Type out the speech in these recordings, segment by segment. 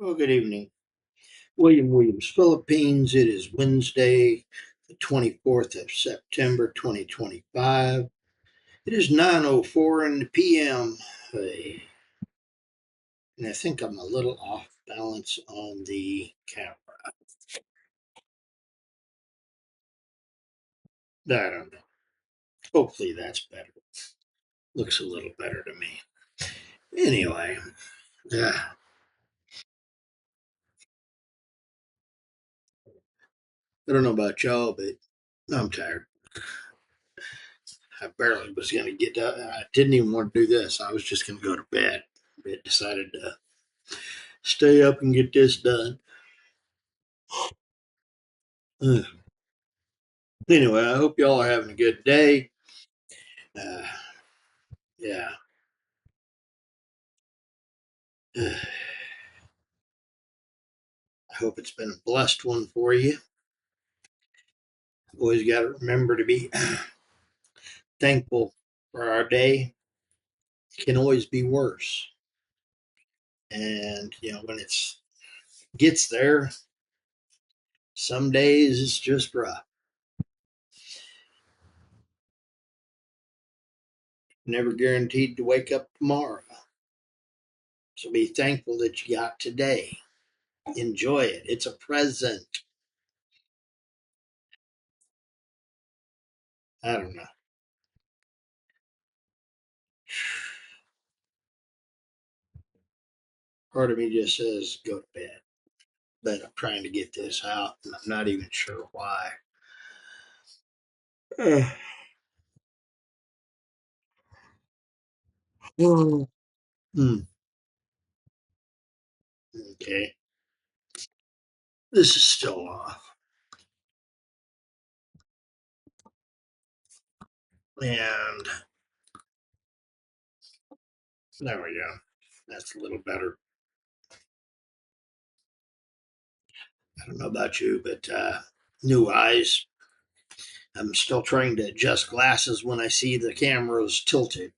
Well, good evening. Williams, Philippines. It is Wednesday, the 24th of September, 2025. It is 9:04 in the p.m. And I think I'm a little off balance on the camera. I don't know. Hopefully that's better. Looks a little better to me. Anyway, I don't know about y'all, but I'm tired. I barely was going to get done. I didn't even want to do this. I was just going to go to bed. But decided to stay up and get this done. Anyway, I hope y'all are having a good day. Uh, yeah. I hope it's been a blessed one for you. Always got to remember to be thankful for our day. It can always be worse. And, when it's gets there, some days it's just rough. Never guaranteed to wake up tomorrow. So be thankful that you got today. Enjoy it. It's a present. I don't know. Part of me just says go to bed. But I'm trying to get this out, and I'm not even sure why. Hmm. Okay. This is still off. And there we go. That's a little better. I don't know about you, but new eyes. I'm still trying to adjust glasses when I see the cameras tilted.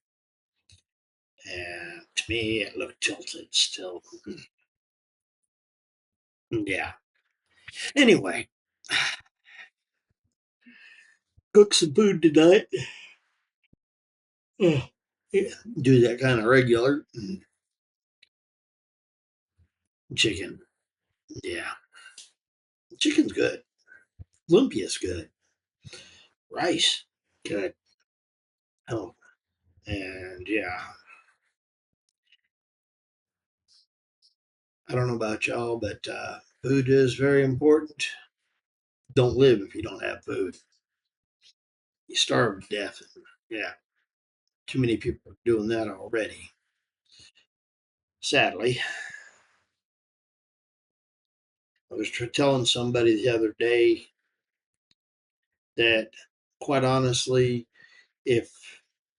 And to me, it looked tilted still. Yeah. Anyway, cook some food tonight. Yeah. Do that kind of regular chicken. Yeah. Chicken's good. Lumpia's good. Rice, good. Oh, and yeah, I don't know about y'all, but food is very important. Don't live if you don't have food. You starve to death. Yeah, too many people are doing that already. Sadly, I was telling somebody the other day that, quite honestly, if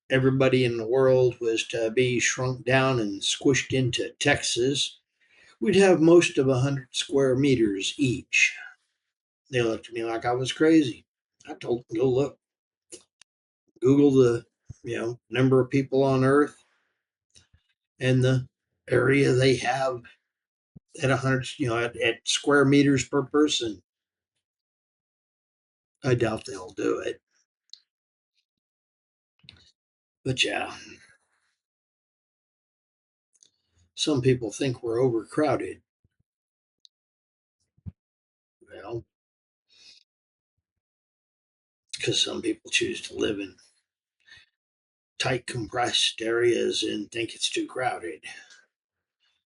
everybody in the world was to be shrunk down and squished into Texas, we'd have most of 100 square meters each. They looked at me like I was crazy. I told them, go look, Google the number of people on Earth and the area they have at 100, at square meters per person. I doubt they'll do it. But yeah, some people think we're overcrowded. Well, because some people choose to live in tight, compressed areas and think it's too crowded.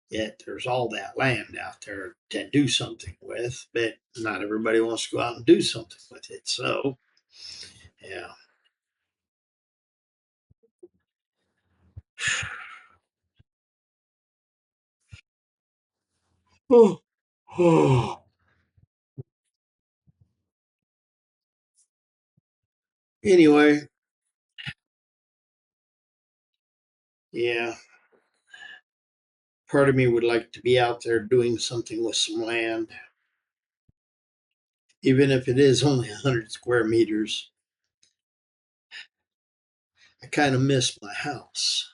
Yet there's all that land out there to do something with, but not everybody wants to go out and do something with it. So, yeah. Oh, oh. Anyway, yeah, part of me would like to be out there doing something with some land, even if it is only 100 square meters. I kind of miss my house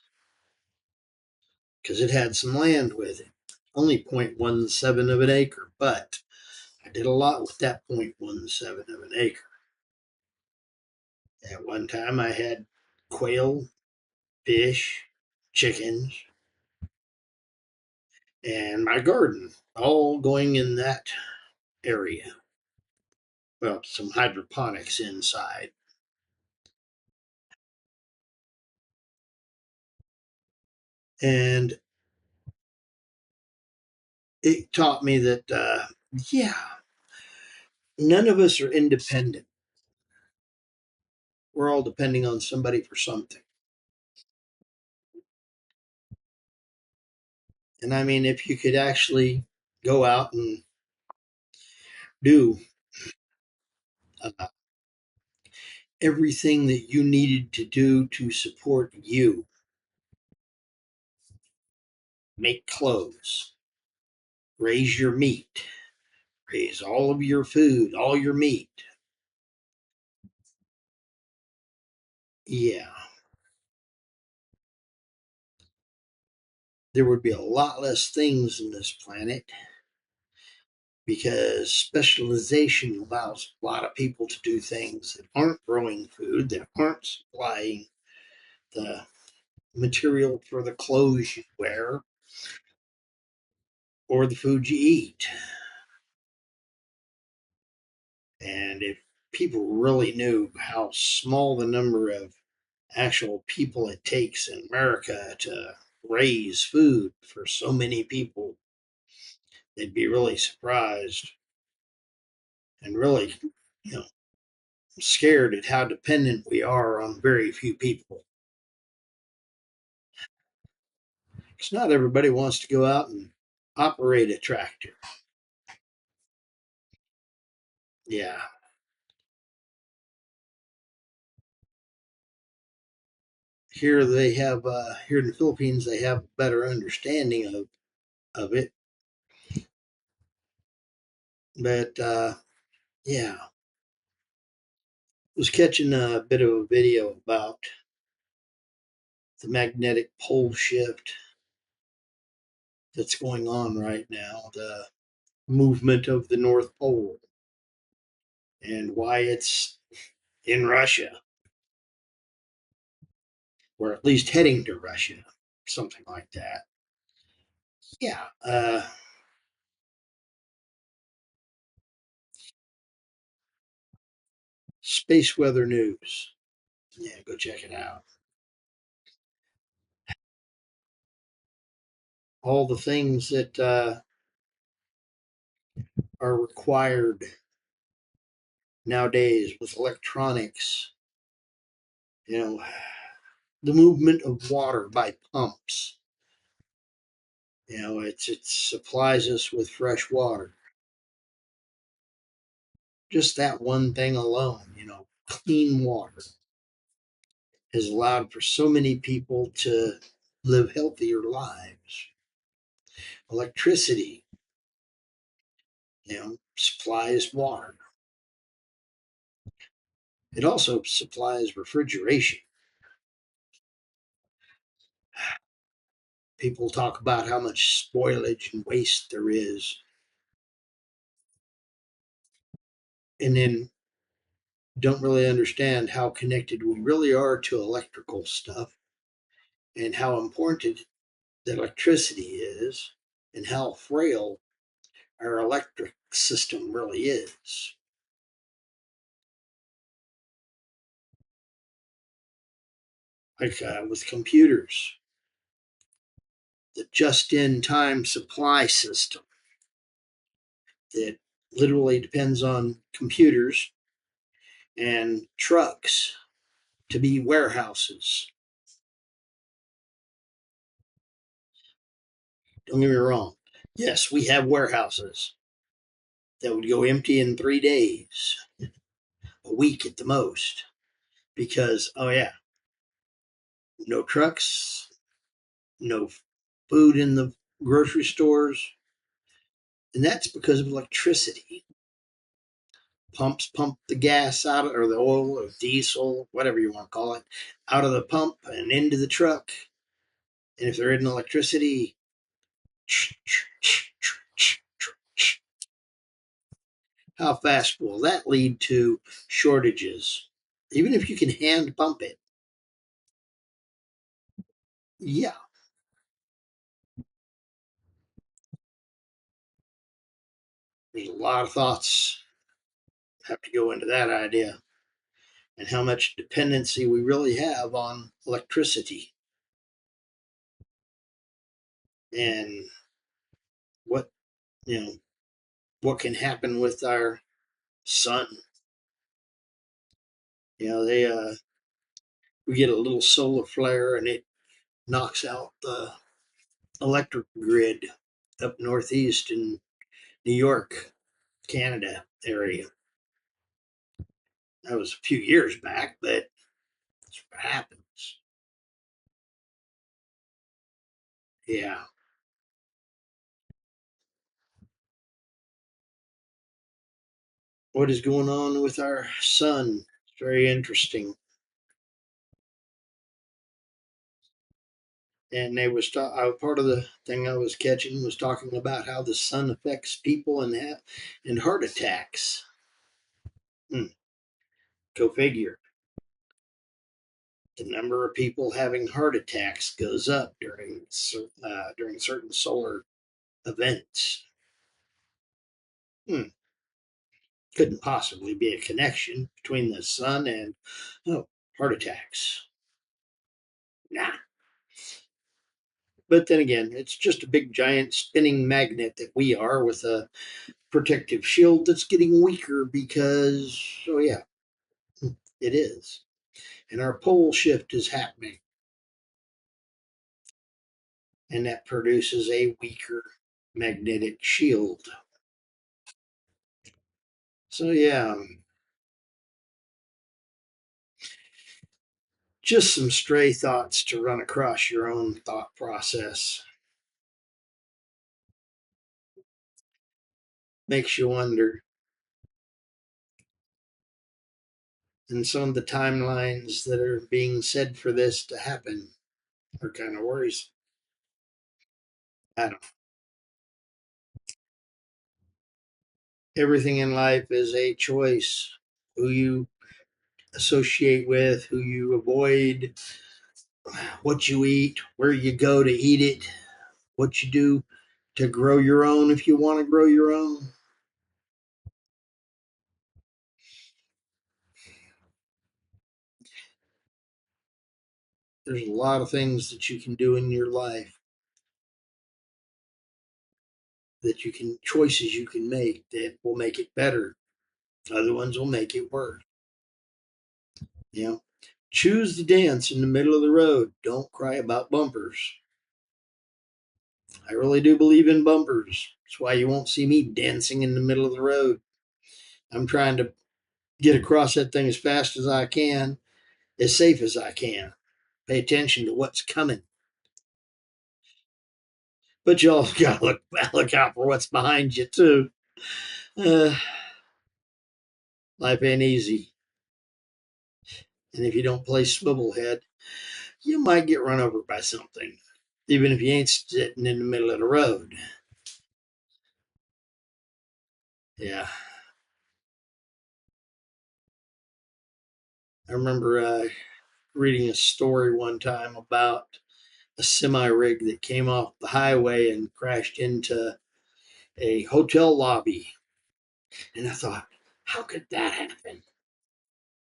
because it had some land with it. only 0.17 of an acre, but I did a lot with that 0.17 of an acre. At one time, I had quail, fish, chickens, and my garden all going in that area. Well, some hydroponics inside. And it taught me that, yeah, none of us are independent. We're all depending on somebody for something. And I mean, if you could actually go out and do uh, everything that you needed to do to support you, make clothes, raise your meat, raise all of your food, all your meat. Yeah, there would be a lot less things in this planet because specialization allows a lot of people to do things that aren't growing food, that aren't supplying the material for the clothes you wear or the food you eat. And if people really knew how small the number of actual people it takes in America to raise food for so many people, they'd be really surprised and really, you know, scared at how dependent we are on very few people. Because not everybody wants to go out and operate a tractor. Yeah. Here they have, here in the Philippines, they have a better understanding of it. But, yeah, was catching a bit of a video about the magnetic pole shift that's going on right now, the movement of the North Pole, and why it's in Russia, or at least heading to Russia, something like that. Yeah. Space Weather News. Yeah, go check it out. All the things that are required nowadays with electronics, you know, the movement of water by pumps. You know, it supplies us with fresh water. Just that one thing alone, you know, clean water has allowed for so many people to live healthier lives. Electricity, you know, supplies water. It also supplies refrigeration. People talk about how much spoilage and waste there is, and then don't really understand how connected we really are to electrical stuff and how important the electricity is and how frail our electric system really is. Like with computers, the just in time supply system that literally depends on computers and trucks to be warehouses. Don't get me wrong. Yes, we have warehouses that would go empty in 3 days, a week at the most, because, oh, yeah, no trucks, no food in the grocery stores. And that's because of electricity. Pumps pump the gas out of, or the oil or diesel, whatever you want to call it, out of the pump and into the truck. And if there isn't electricity, how fast will that lead to shortages? Even if you can hand pump it. Yeah, there's a lot of thoughts have to go into that idea and how much dependency we really have on electricity and what, you know, what can happen with our sun. They we get a little solar flare and it knocks out the electric grid up northeast in New York, Canada area. That was a few years back, but that's what happens. Yeah. What is going on with our sun? It's very interesting. And they was part of the thing I was catching was talking about how the sun affects people and heart attacks. Hmm, go figure. The number of people having heart attacks goes up during certain solar events. Hmm, couldn't possibly be a connection between the sun and heart attacks. Nah. But then again, it's just a big giant spinning magnet that we are with a protective shield that's getting weaker because, oh yeah, it is. And our pole shift is happening, and that produces a weaker magnetic shield. So yeah, just some stray thoughts to run across your own thought process. Makes you wonder. And some of the timelines that are being said for this to happen are kind of worrisome. I don't. Everything in life is a choice. Who you associate with, who you avoid, what you eat, where you go to eat it, what you do to grow your own if you want to grow your own. There's a lot of things that you can do in your life choices you can make that will make it better. Other ones will make it worse. You know, choose to dance in the middle of the road. Don't cry about bumpers. I really do believe in bumpers. That's why you won't see me dancing in the middle of the road. I'm trying to get across that thing as fast as I can, as safe as I can. Pay attention to what's coming. But you also got to look out for what's behind you, too. Uh, life ain't easy. And if you don't play swivelhead, you might get run over by something, even if you ain't sitting in the middle of the road. Yeah. I remember reading a story one time about a semi rig that came off the highway and crashed into a hotel lobby. And I thought, how could that happen?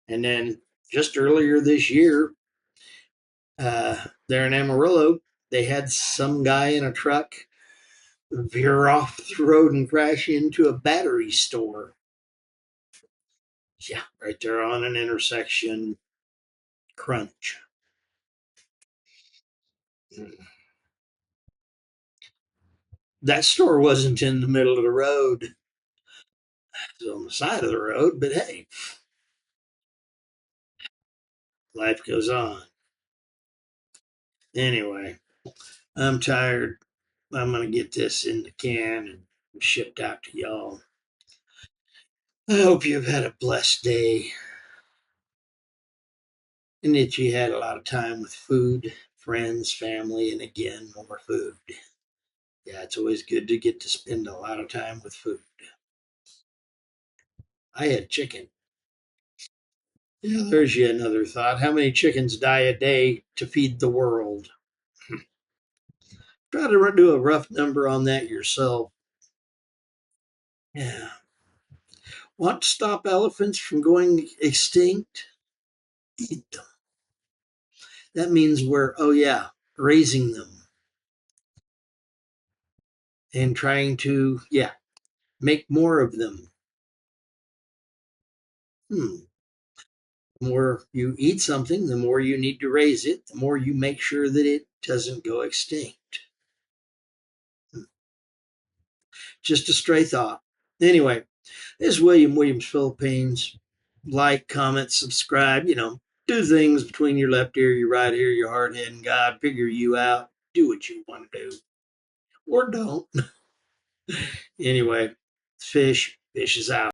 And then just earlier this year, there in Amarillo, they had some guy in a truck veer off the road and crash into a battery store. Yeah, right there on an intersection. Crunch. That store wasn't in the middle of the road. It was on the side of the road, but hey, life goes on. Anyway, I'm tired. I'm going to get this in the can and shipped out to y'all. I hope you've had a blessed day and that you had a lot of time with food, friends, family, and again, more food. Yeah, it's always good to get to spend a lot of time with food. I had chicken. Yeah, there's yet another thought. How many chickens die a day to feed the world? Try to do a rough number on that yourself. Yeah. Want to stop elephants from going extinct? Eat them. That means we're, oh yeah, raising them and trying to, yeah, make more of them. Hmm. The more you eat something, the more you need to raise it, the more you make sure that it doesn't go extinct. Just a stray thought. Anyway, this is William Williams Philippines. Like, comment, subscribe, do things between your left ear, your right ear, your hard head, and God. Figure you out. Do what you want to do. Or don't. Anyway, fish is out.